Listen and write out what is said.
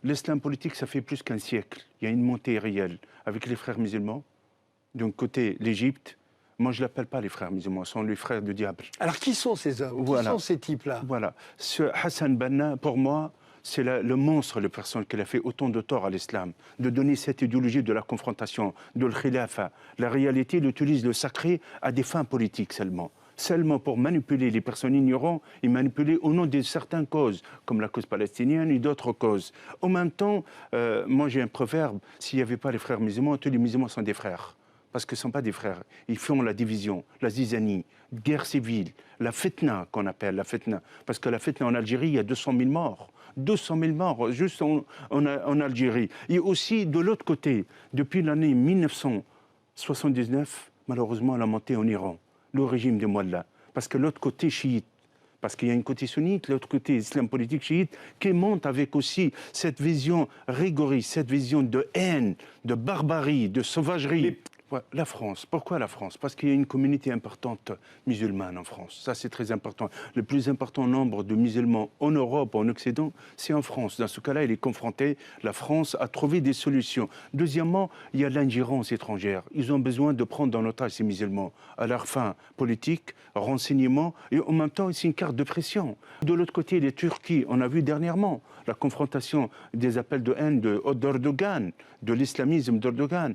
L'islam politique, ça fait plus qu'un siècle. Il y a une montée réelle avec les frères musulmans. D'un côté, l'Égypte. Moi, je ne l'appelle pas les frères musulmans, ce sont les frères du diable. Alors, qui sont ces hommes? Voilà. Qui sont ces types-là? Voilà. Ce Hassan Banna, pour moi, c'est le monstre, la personne qui a fait autant de tort à l'islam, de donner cette idéologie de la confrontation, de le khilafa. La réalité, il utilise le sacré à des fins politiques seulement pour manipuler les personnes ignorantes et manipuler au nom de certaines causes, comme la cause palestinienne et d'autres causes. En même temps, moi j'ai un proverbe, s'il n'y avait pas les frères musulmans, tous les musulmans sont des frères. Parce que ce ne sont pas des frères. Ils font la division, la zizanie, guerre civile, la fitna qu'on appelle la fitna. Parce que la fitna en Algérie, il y a 200 000 morts. 200 000 morts juste en Algérie. Et aussi, de l'autre côté, depuis l'année 1979, malheureusement, la montée en Iran, le régime de Mollah. Parce que l'autre côté chiite, parce qu'il y a un côté sunnite, l'autre côté islam politique chiite, qui monte avec aussi cette vision rigoriste, cette vision de haine, de barbarie, de sauvagerie. La France. Pourquoi la France? Parce qu'il y a une communauté importante musulmane en France. Ça, c'est très important. Le plus important nombre de musulmans en Europe, en Occident, c'est en France. Dans ce cas-là, il est confronté. La France a trouvé des solutions. Deuxièmement, il y a l'ingérence étrangère. Ils ont besoin de prendre en otage ces musulmans à leur fin politique, renseignement, et en même temps, c'est une carte de pression. De l'autre côté, les Turquie, on a vu dernièrement la confrontation des appels de haine d'Erdogan, de l'islamisme d'Erdogan.